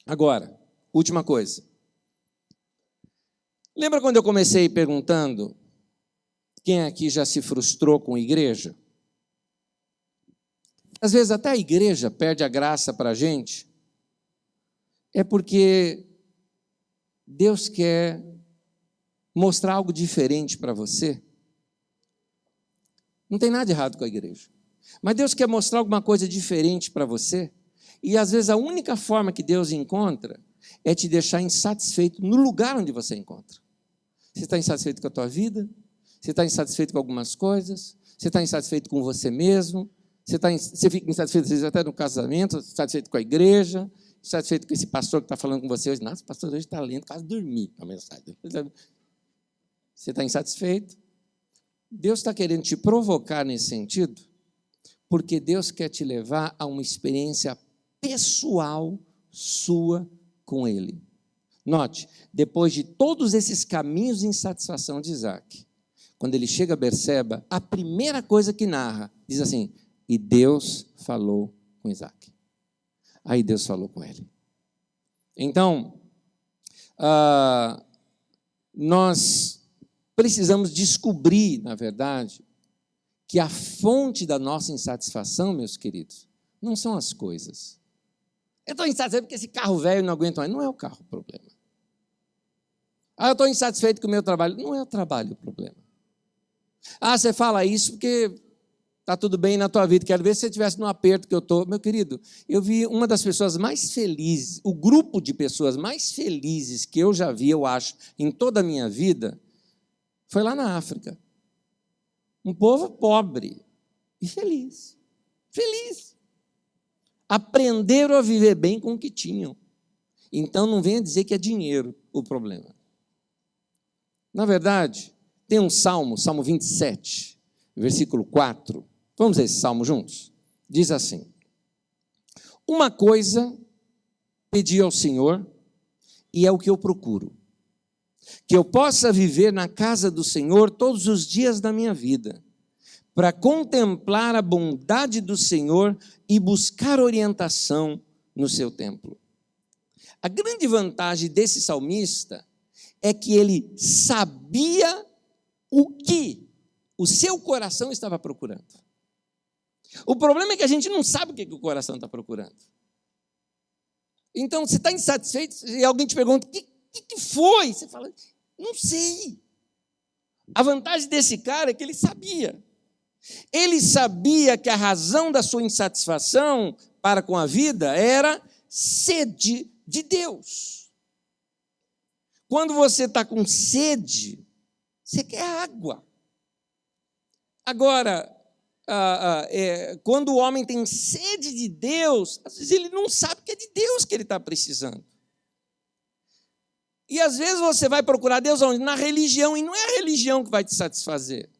agora, última coisa. Lembra quando eu comecei perguntando quem aqui já se frustrou com a igreja? Às vezes até a igreja perde a graça para a gente. É porque Deus quer mostrar algo diferente para você. Não tem nada errado com a igreja. Mas Deus quer mostrar alguma coisa diferente para você. E às vezes a única forma que Deus encontra é te deixar insatisfeito no lugar onde você encontra. Você está insatisfeito com a tua vida? Você está insatisfeito com algumas coisas? Você está insatisfeito com você mesmo? Você fica insatisfeito às vezes até no casamento, insatisfeito com a igreja, insatisfeito com esse pastor que está falando com você hoje. Nossa, o pastor hoje está lendo, quase dormir a mensagem. Você está insatisfeito? Deus está querendo te provocar nesse sentido, porque Deus quer te levar a uma experiência pessoal sua com Ele. Note, depois de todos esses caminhos de insatisfação de Isaac, quando ele chega a Berseba, a primeira coisa que narra, diz assim, e Deus falou com Isaac. Aí Deus falou com ele. Então, nós precisamos descobrir, na verdade, que a fonte da nossa insatisfação, meus queridos, não são as coisas. Eu estou insatisfeito porque esse carro velho não aguenta mais. Não é o carro o problema. Eu estou insatisfeito com o meu trabalho. Não é o trabalho o problema. Você fala isso porque está tudo bem na tua vida. Quero ver se você estivesse no aperto que eu estou. Meu querido, eu vi uma das pessoas mais felizes, o grupo de pessoas mais felizes que eu já vi, eu acho, em toda a minha vida, foi lá na África. Um povo pobre e feliz. Feliz. Aprenderam a viver bem com o que tinham. Então, não venha dizer que é dinheiro o problema. Na verdade, tem um salmo, Salmo 27, versículo 4. Vamos ler esse salmo juntos? Diz assim, uma coisa pedi ao Senhor, e é o que eu procuro, que eu possa viver na casa do Senhor todos os dias da minha vida, para contemplar a bondade do Senhor e buscar orientação no seu templo. A grande vantagem desse salmista é que ele sabia o que o seu coração estava procurando. O problema é que a gente não sabe o que o coração está procurando. Então, você está insatisfeito e alguém te pergunta, o que foi? Você fala, não sei. A vantagem desse cara é que ele sabia. Ele sabia que a razão da sua insatisfação para com a vida era sede de Deus. Quando você está com sede, você quer água. Agora, quando o homem tem sede de Deus, às vezes ele não sabe que é de Deus que ele está precisando. E às vezes você vai procurar Deus onde? Na religião, e não é a religião que vai te satisfazer.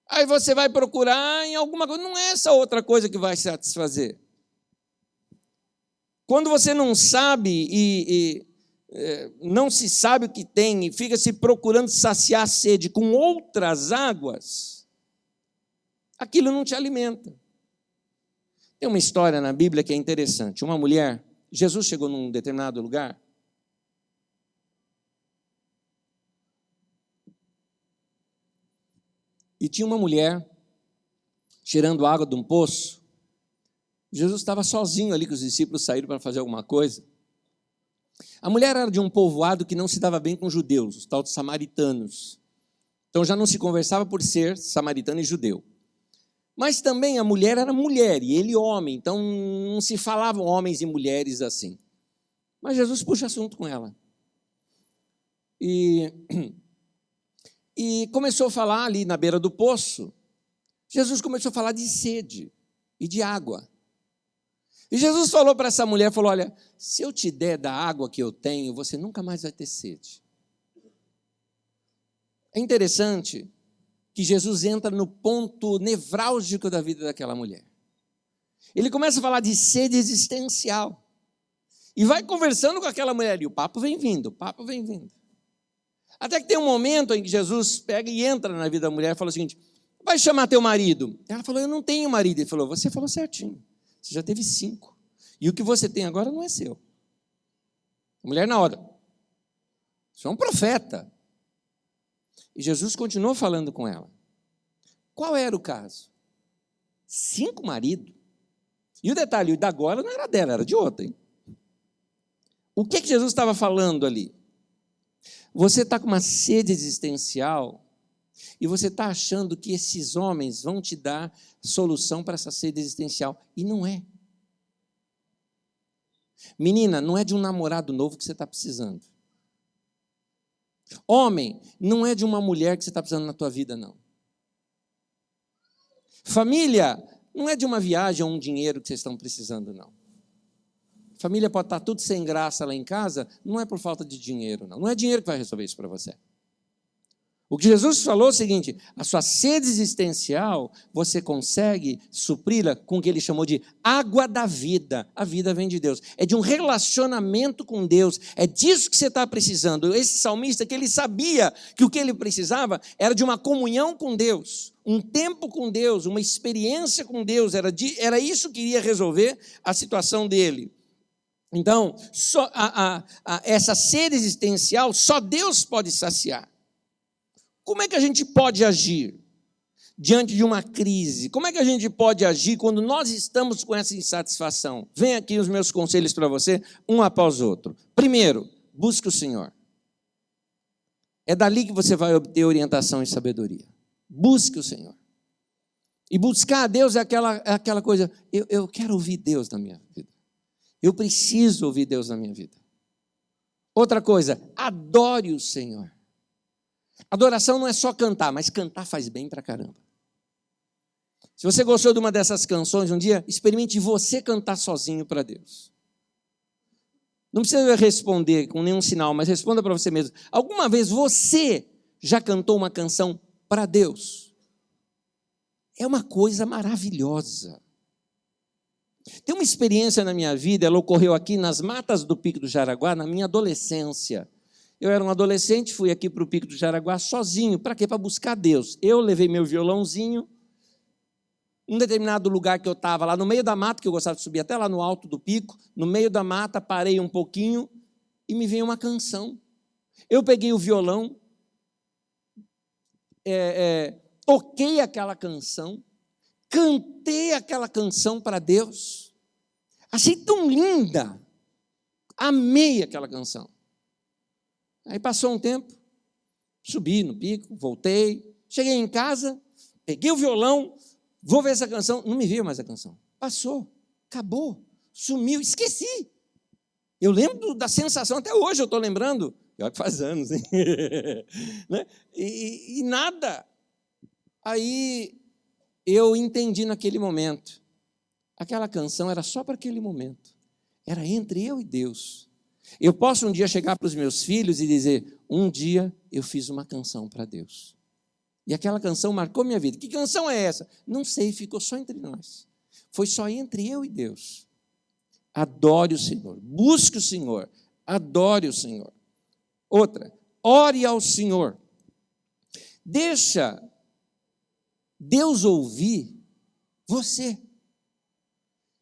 Aí você vai procurar em alguma coisa, não é essa outra coisa que vai satisfazer. Quando você não sabe não se sabe o que tem e fica se procurando saciar a sede com outras águas, aquilo não te alimenta. Tem uma história na Bíblia que é interessante. Uma mulher, Jesus chegou num determinado lugar, e tinha uma mulher tirando água de um poço. Jesus estava sozinho ali, que os discípulos saíram para fazer alguma coisa. A mulher era de um povoado que não se dava bem com os judeus, os tal de samaritanos. Então já não se conversava por ser samaritano e judeu. Mas também a mulher era mulher e ele homem, então não se falavam homens e mulheres assim. Mas Jesus puxa assunto com ela. E começou a falar ali na beira do poço. Jesus começou a falar de sede e de água. E Jesus falou para essa mulher, falou, olha, se eu te der da água que eu tenho, você nunca mais vai ter sede. É interessante que Jesus entra no ponto nevrálgico da vida daquela mulher. Ele começa a falar de sede existencial. E vai conversando com aquela mulher, e o papo vem vindo, o papo vem vindo. Até que tem um momento em que Jesus pega e entra na vida da mulher e fala o seguinte, vai chamar teu marido. Ela falou, eu não tenho marido. Ele falou, você falou certinho. Você já teve 5. E o que você tem agora não é seu. A mulher na hora. Você é um profeta. E Jesus continuou falando com ela. Qual era o caso? 5 maridos. E o detalhe, o da agora não era dela, era de outra. Hein? O que Jesus estava falando ali? Você está com uma sede existencial e você está achando que esses homens vão te dar solução para essa sede existencial. E não é. Menina, não é de um namorado novo que você está precisando. Homem, não é de uma mulher que você está precisando na tua vida, não. Família, não é de uma viagem ou um dinheiro que vocês estão precisando, não. Família pode estar tudo sem graça lá em casa, não é por falta de dinheiro, não. Não é dinheiro que vai resolver isso para você. O que Jesus falou é o seguinte, a sua sede existencial, você consegue supri-la com o que ele chamou de água da vida. A vida vem de Deus. É de um relacionamento com Deus. É disso que você está precisando. Esse salmista, que ele sabia que o que ele precisava era de uma comunhão com Deus, um tempo com Deus, uma experiência com Deus. Era isso que iria resolver a situação dele. Então, essa sede existencial, só Deus pode saciar. Como é que a gente pode agir diante de uma crise? Como é que a gente pode agir quando nós estamos com essa insatisfação? Vem aqui os meus conselhos para você, um após o outro. Primeiro, busque o Senhor. É dali que você vai obter orientação e sabedoria. Busque o Senhor. E buscar a Deus é aquela coisa, eu quero ouvir Deus na minha vida. Eu preciso ouvir Deus na minha vida. Outra coisa, adore o Senhor. Adoração não é só cantar, mas cantar faz bem pra caramba. Se você gostou de uma dessas canções um dia, experimente você cantar sozinho para Deus. Não precisa responder com nenhum sinal, mas responda para você mesmo. Alguma vez você já cantou uma canção para Deus? É uma coisa maravilhosa. Tem uma experiência na minha vida, ela ocorreu aqui nas matas do Pico do Jaraguá, na minha adolescência. Eu era um adolescente, fui aqui para o Pico do Jaraguá sozinho. Para quê? Para buscar Deus. Eu levei meu violãozinho. Um determinado lugar que eu estava, lá no meio da mata, que eu gostava de subir até lá no alto do pico, no meio da mata, parei um pouquinho e me veio uma canção. Eu peguei o violão, toquei aquela canção, cantei aquela canção para Deus. Achei tão linda. Amei aquela canção. Aí passou um tempo, subi no pico, voltei, cheguei em casa, peguei o violão, vou ver essa canção, não me veio mais a canção. Passou, acabou, sumiu, esqueci. Eu lembro da sensação, até hoje eu estou lembrando, pior que faz anos, hein? Né? E nada. Aí eu entendi naquele momento, aquela canção era só para aquele momento, era entre eu e Deus. Eu posso um dia chegar para os meus filhos e dizer, um dia eu fiz uma canção para Deus. E aquela canção marcou minha vida. Que canção é essa? Não sei, ficou só entre nós. Foi só entre eu e Deus. Adore o Senhor, busque o Senhor, adore o Senhor. Outra, ore ao Senhor. Deixa Deus ouvir você.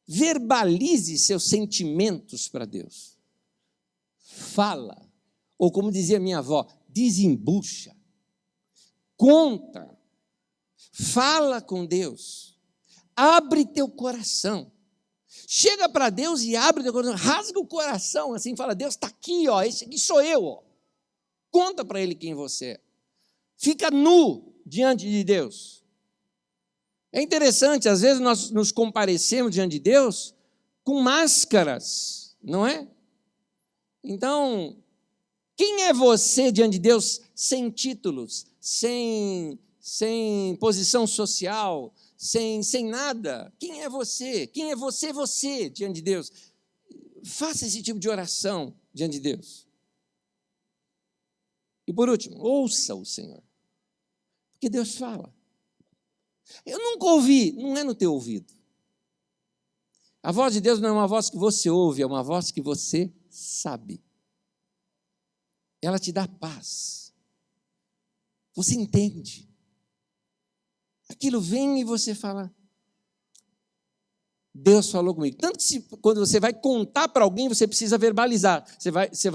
Verbalize seus sentimentos para Deus. Fala, ou como dizia minha avó, desembucha. Conta. Fala com Deus. Abre teu coração. Chega para Deus e abre teu coração. Rasga o coração assim, fala, Deus está aqui, ó, esse aqui sou eu. Ó. Conta para Ele quem você é. Fica nu diante de Deus. É interessante, às vezes nós nos comparecemos diante de Deus com máscaras, não é? Então, quem é você diante de Deus sem títulos, sem posição social, sem nada? Quem é você? Quem é você diante de Deus? Faça esse tipo de oração diante de Deus. E por último, ouça o Senhor, porque Deus fala. Eu nunca ouvi, não é no teu ouvido. A voz de Deus não é uma voz que você ouve, é uma voz que você sabe. Ela te dá paz. Você entende. Aquilo vem e você fala, Deus falou comigo. Tanto que quando você vai contar para alguém, você precisa verbalizar. Você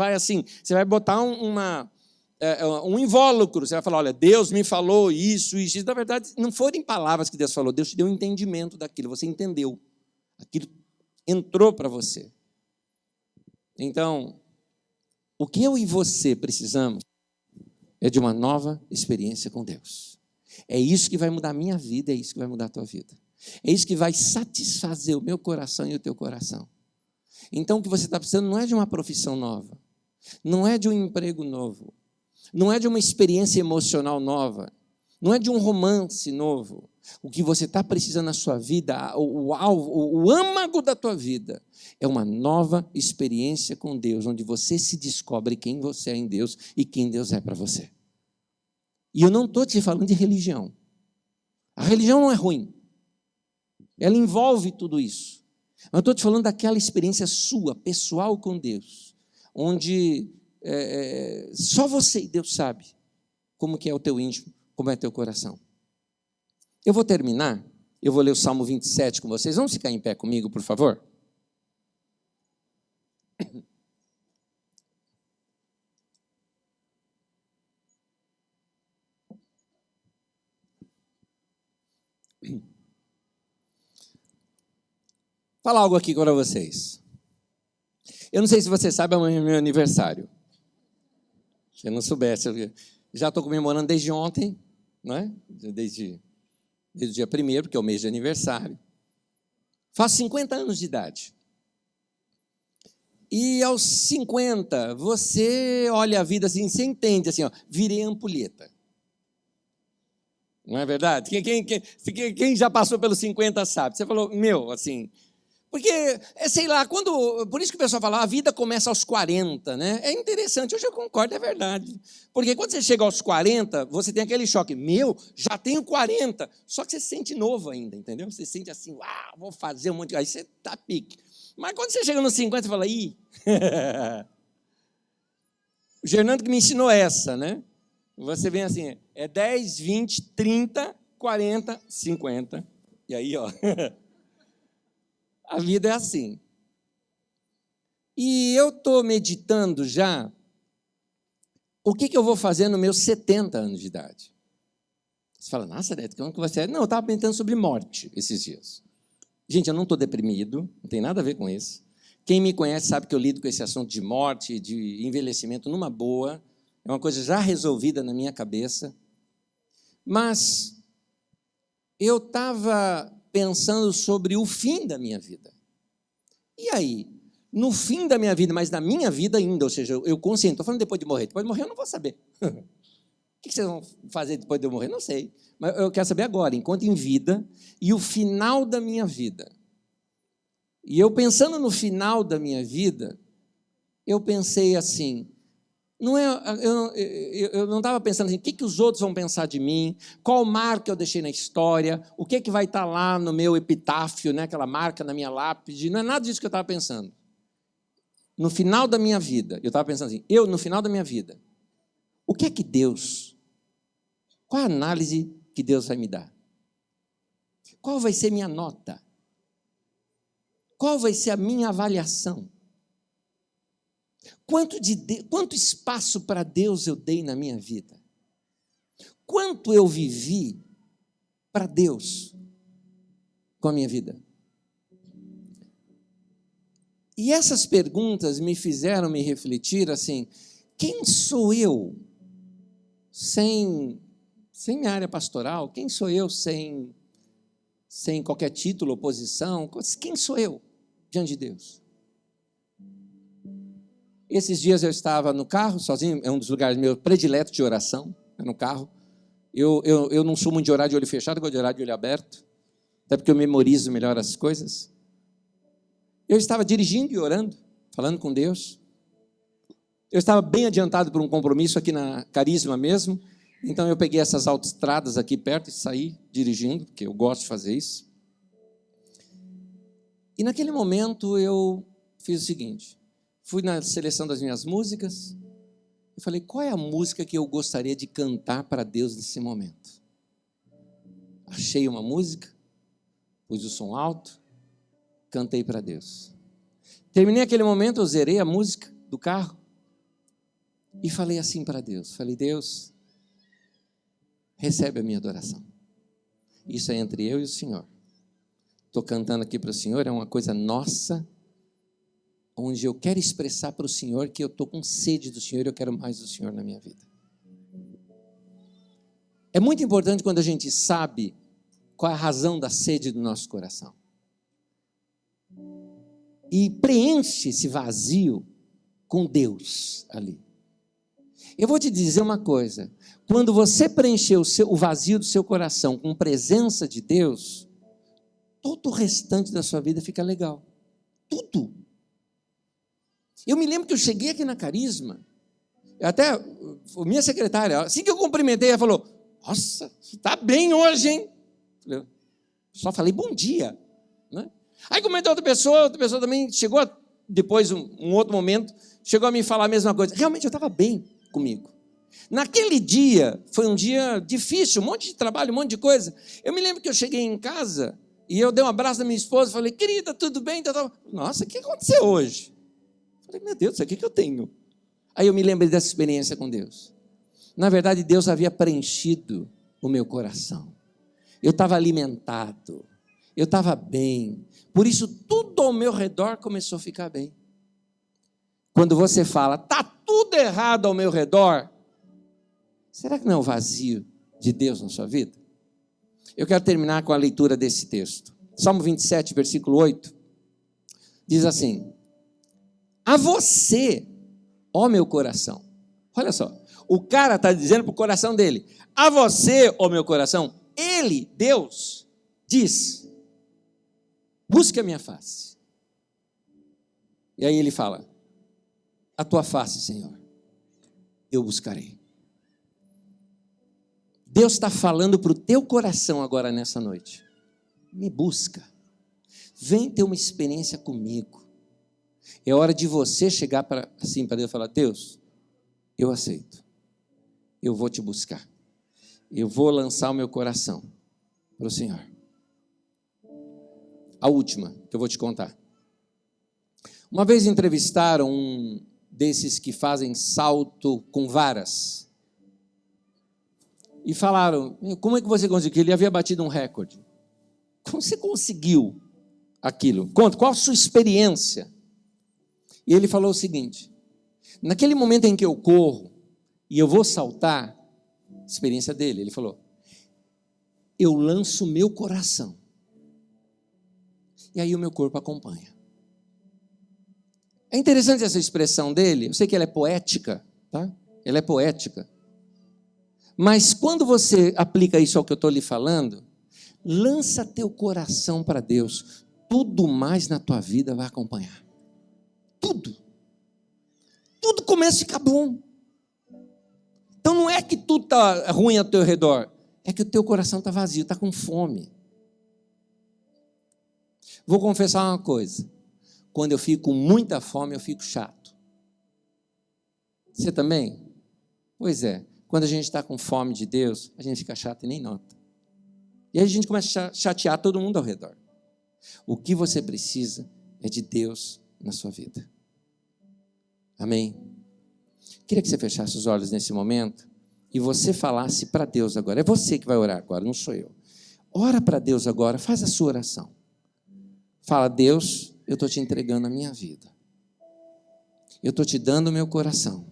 vai botar um invólucro, você vai falar, olha, Deus me falou isso. Na verdade, não foram em palavras que Deus falou, Deus te deu um entendimento daquilo, você entendeu, aquilo entrou para você. Então, o que eu e você precisamos é de uma nova experiência com Deus. É isso que vai mudar a minha vida, é isso que vai mudar a tua vida. É isso que vai satisfazer o meu coração e o teu coração. Então, o que você está precisando não é de uma profissão nova, não é de um emprego novo, não é de uma experiência emocional nova, não é de um romance novo. O que você está precisando na sua vida, o âmago da tua vida, é uma nova experiência com Deus, onde você se descobre quem você é em Deus e quem Deus é para você. E eu não estou te falando de religião. A religião não é ruim. Ela envolve tudo isso. Mas eu estou te falando daquela experiência sua, pessoal com Deus, onde só você e Deus sabe como que é o teu íntimo, como é o teu coração. Eu vou terminar, eu vou ler o Salmo 27 com vocês. Vamos ficar em pé comigo, por favor? Falar algo aqui para vocês. Eu não sei se você sabe, amanhã é meu aniversário. Se eu não soubesse, eu já estou comemorando desde ontem, não é? Desde o dia 1º, porque é o mês de aniversário. Faço 50 anos de idade. E aos 50, você olha a vida assim, você entende assim, ó, virei ampulheta. Não é verdade? Quem já passou pelos 50 sabe. Você falou, assim... Porque, sei lá, por isso que o pessoal fala, a vida começa aos 40, né? É interessante, hoje eu concordo, é verdade. Porque quando você chega aos 40, você tem aquele choque, já tenho 40, só que você se sente novo ainda, entendeu? Você se sente assim, vou fazer um monte de... Aí você tá pique. Mas quando você chega nos 50, você fala, o Fernando que me ensinou essa, né? Você vem assim, 10, 20, 30, 40, 50. E aí, ó... A vida é assim. E eu estou meditando já o que eu vou fazer nos meus 70 anos de idade. Você fala, nossa, Neto, como que você é? Não, eu estava pensando sobre morte esses dias. Gente, eu não estou deprimido, não tem nada a ver com isso. Quem me conhece sabe que eu lido com esse assunto de morte, de envelhecimento numa boa. É uma coisa já resolvida na minha cabeça. Mas eu estava pensando sobre o fim da minha vida. E aí, no fim da minha vida, mas na minha vida ainda, ou seja, eu consciente, estou falando depois de morrer. Depois de morrer eu não vou saber. O que vocês vão fazer depois de eu morrer? Não sei. Mas eu quero saber agora, enquanto em vida, e o final da minha vida. E eu pensando no final da minha vida, eu pensei assim, Não é, eu não estava pensando assim, o que os outros vão pensar de mim, qual marca eu deixei na história, o que vai estar lá no meu epitáfio, né, aquela marca na minha lápide, não é nada disso que eu estava pensando. No final da minha vida, eu estava pensando assim, no final da minha vida, o que é que Deus, qual a análise que Deus vai me dar? Qual vai ser minha nota? Qual vai ser a minha avaliação? Quanto espaço para Deus eu dei na minha vida? Quanto eu vivi para Deus com a minha vida? E essas perguntas me fizeram me refletir assim, quem sou eu sem minha área pastoral? Quem sou eu sem qualquer título ou posição? Quem sou eu diante de Deus? Esses dias eu estava no carro, sozinho, é um dos lugares meus prediletos de oração, no carro. Eu não sou muito de orar de olho fechado, eu gosto de orar de olho aberto, até porque eu memorizo melhor as coisas. Eu estava dirigindo e orando, falando com Deus. Eu estava bem adiantado por um compromisso aqui na Carisma mesmo, então eu peguei essas autoestradas aqui perto e saí dirigindo, porque eu gosto de fazer isso. E naquele momento eu fiz o seguinte, fui na seleção das minhas músicas, eu falei, qual é a música que eu gostaria de cantar para Deus nesse momento? Achei uma música, pus o som alto, cantei para Deus. Terminei aquele momento, eu zerei a música do carro e falei assim para Deus, falei, Deus, recebe a minha adoração. Isso é entre eu e o Senhor. Estou cantando aqui para o Senhor, é uma coisa nossa, onde eu quero expressar para o Senhor que eu estou com sede do Senhor e eu quero mais do Senhor na minha vida. É muito importante quando a gente sabe qual é a razão da sede do nosso coração. E preenche esse vazio com Deus ali. Eu vou te dizer uma coisa, quando você preencher o vazio do seu coração com presença de Deus, todo o restante da sua vida fica legal. Tudo. Eu me lembro que eu cheguei aqui na Carisma, até a minha secretária, assim que eu cumprimentei, ela falou, nossa, você está bem hoje, hein? Eu só falei bom dia. Né? Aí comentou outra pessoa também chegou, depois, um outro momento, chegou a me falar a mesma coisa. Realmente eu estava bem comigo. Naquele dia, foi um dia difícil, um monte de trabalho, um monte de coisa. Eu me lembro que eu cheguei em casa e eu dei um abraço na minha esposa e falei, querida, tudo bem? Nossa, o que aconteceu hoje? Falei, meu Deus, o que eu tenho? Aí eu me lembrei dessa experiência com Deus. Na verdade, Deus havia preenchido o meu coração. Eu estava alimentado, eu estava bem. Por isso, tudo ao meu redor começou a ficar bem. Quando você fala, está tudo errado ao meu redor, será que não é o vazio de Deus na sua vida? Eu quero terminar com a leitura desse texto. Salmo 27, versículo 8, diz assim, a você, ó meu coração. Olha só, o cara está dizendo para o coração dele, a você, ó meu coração, ele, Deus, diz, busque a minha face. E aí ele fala, a tua face, Senhor, eu buscarei. Deus está falando para o teu coração agora nessa noite, me busca, vem ter uma experiência comigo. É hora de você chegar para Deus e falar, Deus, eu aceito, eu vou te buscar, eu vou lançar o meu coração para o Senhor. A última que eu vou te contar. Uma vez entrevistaram um desses que fazem salto com varas e falaram, como é que você conseguiu? Ele havia batido um recorde. Como você conseguiu aquilo? Conta, qual a sua experiência? E ele falou o seguinte, naquele momento em que eu corro e eu vou saltar, experiência dele, ele falou, eu lanço meu coração e aí o meu corpo acompanha. É interessante essa expressão dele, eu sei que ela é poética, tá? Ela é poética, mas quando você aplica isso ao que eu estou lhe falando, lança teu coração para Deus, tudo mais na tua vida vai acompanhar. Tudo começa a ficar bom. Então não é que tudo está ruim ao teu redor, é que o teu coração está vazio, está com fome. Vou confessar uma coisa, quando eu fico com muita fome, eu fico chato. Você também? Pois é, quando a gente está com fome de Deus, a gente fica chato e nem nota. E aí a gente começa a chatear todo mundo ao redor. O que você precisa é de Deus na sua vida. Amém? Queria que você fechasse os olhos nesse momento e você falasse para Deus agora. É você que vai orar agora, não sou eu. Ora para Deus agora, faz a sua oração. Fala, Deus, eu estou te entregando a minha vida. Eu estou te dando o meu coração.